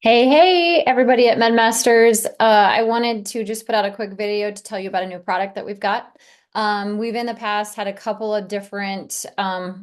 Hey, everybody at MedMasters. I wanted to just put out a quick video to tell you about a new product that we've got. We've in the past had a couple of different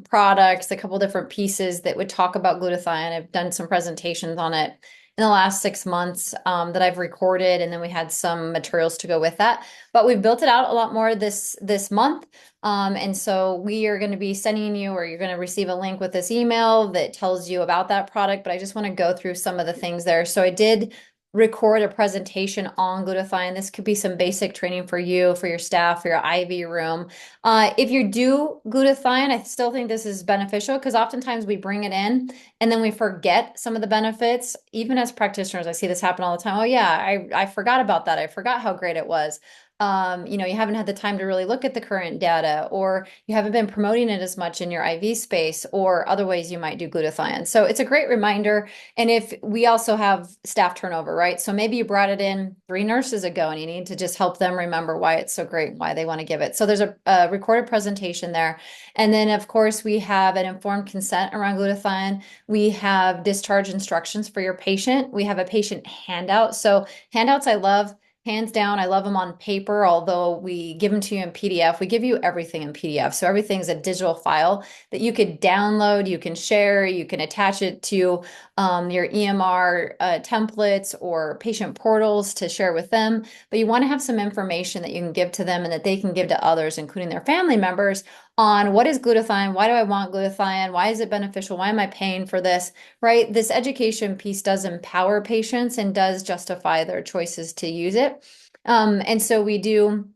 products, a couple different pieces that would talk about glutathione. I've done some presentations on it in the last 6 months that I've recorded, and then we had some materials to go with that. But we've built it out a lot more this month. And so we are going to be sending you, or you're going to receive a link with this email that tells you about that product. But I just want to go through some of the things there. So I did record a presentation on glutathione. This could be some basic training for you, for your staff, for your IV room. If you do glutathione, I still think this is beneficial because oftentimes we bring it in and then we forget some of the benefits. Even as practitioners, I see this happen all the time. Oh yeah, I forgot about that. I forgot how great it was. You haven't had the time to really look at the current data, or you haven't been promoting it as much in your IV space, or other ways you might do glutathione. So it's a great reminder. And if we also have staff turnover, right? So maybe you brought it in 3 nurses ago and you need to just help them remember why it's so great, why they want to give it. So there's a recorded presentation there. And then, of course, we have an informed consent around glutathione. We have discharge instructions for your patient. We have a patient handout. So handouts I love. Hands down, I love them on paper, although we give them to you in PDF. We give you everything in PDF. So everything's a digital file that you could download, you can share, you can attach it to your EMR templates or patient portals to share with them. But you want to have some information that you can give to them and that they can give to others, including their family members, on what is glutathione, why do I want glutathione, why is it beneficial, why am I paying for this, right? This education piece does empower patients and does justify their choices to use it. And so we do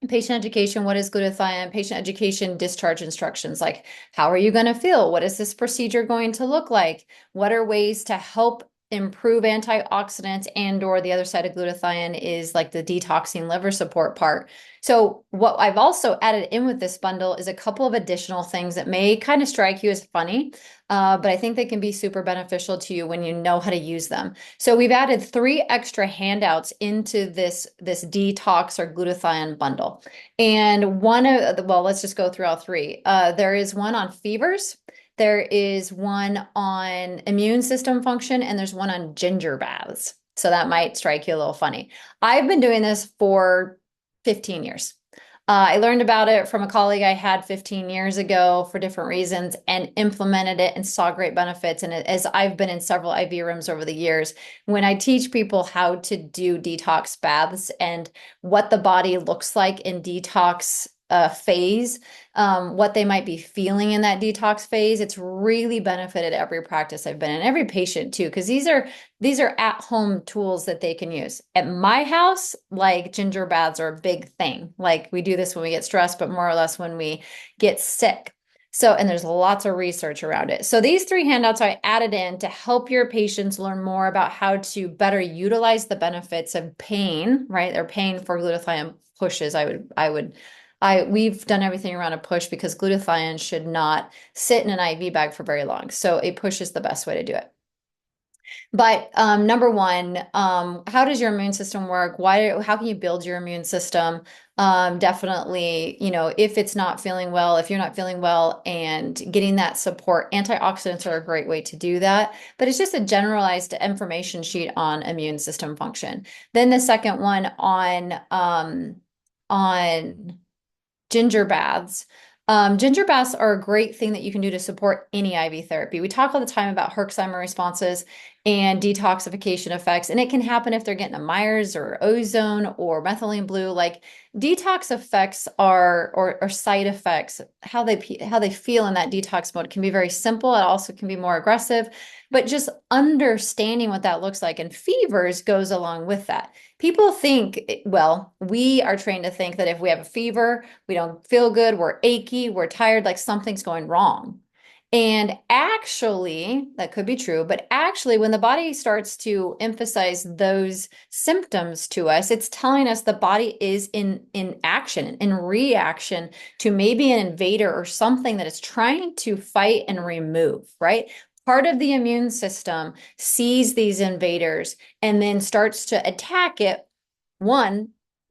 patient education. What is glutathione? Patient education, discharge instructions, like how are you going to feel? What is this procedure going to look like? What are ways to help improve antioxidants, and or the other side of glutathione is like the detoxing liver support part. So what I've also added in with this bundle is a couple of additional things that may kind of strike you as funny, but I think they can be super beneficial to you when you know how to use them. So we've added 3 extra handouts into this detox or glutathione bundle. And one of the, well, let's just go through all 3. There is one on fevers. There is one on immune system function, and there's one on ginger baths. So that might strike you a little funny. I've been doing this for 15 years. I learned about it from a colleague I had 15 years ago for different reasons and implemented it and saw great benefits. And as I've been in several IV rooms over the years, when I teach people how to do detox baths and what the body looks like in detox phase, what they might be feeling in that detox phase, it's really benefited every practice I've been in, every patient too, because these are at-home tools that they can use. At my house, like ginger baths are a big thing. Like we do this when we get stressed, but more or less when we get sick. So, and there's lots of research around it. So these 3 handouts I added in to help your patients learn more about how to better utilize the benefits of pain, right? They're paying for glutathione pushes. We've done everything around a push because glutathione should not sit in an IV bag for very long. So a push is the best way to do it. But number one, how does your immune system work? How can you build your immune system? Definitely, if it's not feeling well, if you're not feeling well and getting that support, antioxidants are a great way to do that. But it's just a generalized information sheet on immune system function. Then the second one on ginger baths. Ginger baths are a great thing that you can do to support any IV therapy. We talk all the time about Herxheimer responses and detoxification effects, and it can happen if they're getting a Myers or ozone or methylene blue. Like detox effects or side effects, how they feel in that detox mode can be very simple. It also can be more aggressive, but just understanding what that looks like, and fevers goes along with that. People think, well, we are trained to think that if we have a fever, we don't feel good, we're achy, we're tired, like something's going wrong. And actually, that could be true, but actually, when the body starts to emphasize those symptoms to us, it's telling us the body is in action, in reaction to maybe an invader or something that it's trying to fight and remove, right? Part of the immune system sees these invaders and then starts to attack it.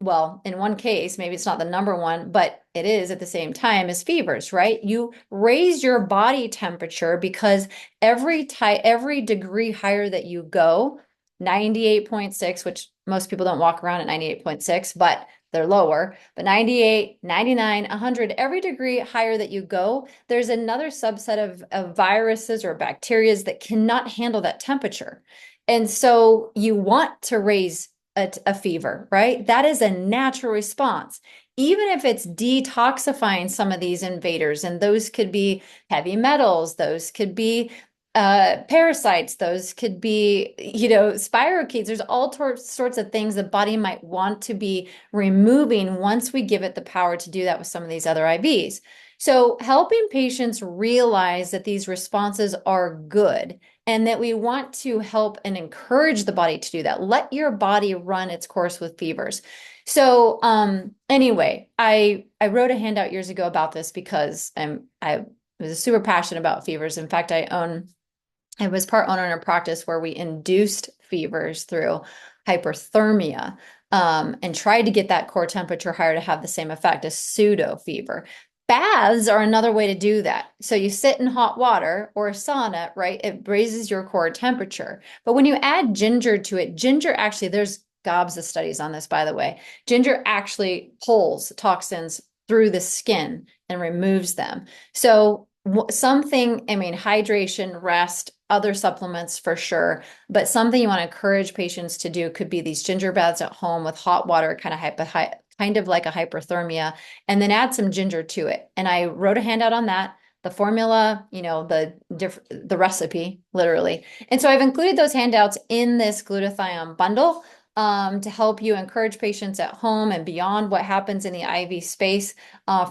Well, in one case, maybe it's not the number one, but it is at the same time as fevers, right? You raise your body temperature because every degree higher that you go, 98.6, which most people don't walk around at 98.6, but they're lower, but 98, 99, 100, every degree higher that you go, there's another subset of viruses or bacterias that cannot handle that temperature. And so you want to raise a fever, right? That is a natural response. Even if it's detoxifying some of these invaders, and those could be heavy metals, those could be parasites, those could be, spirochetes. There's all sorts of things the body might want to be removing once we give it the power to do that with some of these other IVs. So helping patients realize that these responses are good and that we want to help and encourage the body to do that. Let your body run its course with fevers. So anyway, I wrote a handout years ago about this because I was super passionate about fevers. In fact, I was part owner in a practice where we induced fevers through hyperthermia, and tried to get that core temperature higher to have the same effect as pseudo fever. Baths are another way to do that. So you sit in hot water or a sauna, right? It raises your core temperature. But when you add ginger to it, ginger actually, there's gobs of studies on this, by the way. Ginger actually pulls toxins through the skin and removes them. So something, I mean, hydration, rest, other supplements for sure, but something you want to encourage patients to do could be these ginger baths at home with hot water, kind of like a hyperthermia, and then add some ginger to it. And I wrote a handout on that, the formula, the recipe, literally. And so I've included those handouts in this glutathione bundle to help you encourage patients at home and beyond what happens in the IV space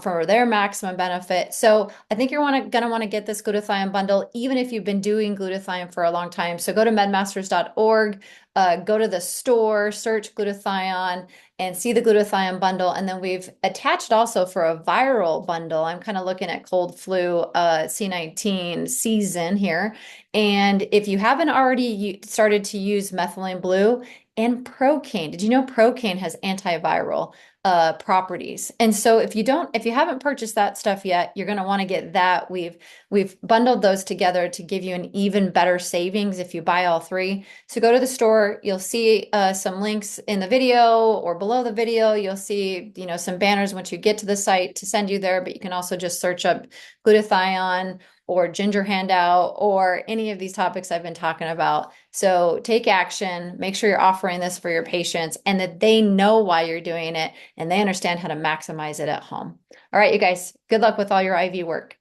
for their maximum benefit. So I think you're going to want to get this glutathione bundle, even if you've been doing glutathione for a long time. So go to medmasters.org, go to the store, search glutathione, and see the glutathione bundle. And then we've attached also for a viral bundle. I'm kind of looking at cold flu C19 season here. And if you haven't already started to use methylene blue and procaine, did you know procaine has antiviral properties? And so if you haven't purchased that stuff yet, you're going to want to get that. We've bundled those together to give you an even better savings if you buy all three. So go to the store, you'll see some links in the video or below the video. You'll see, some banners once you get to the site to send you there, but you can also just search up glutathione or ginger handout or any of these topics I've been talking about. So take action, make sure you're offering this for your patients and that they know why you're doing it and they understand how to maximize it at home. All right, you guys, good luck with all your IV work.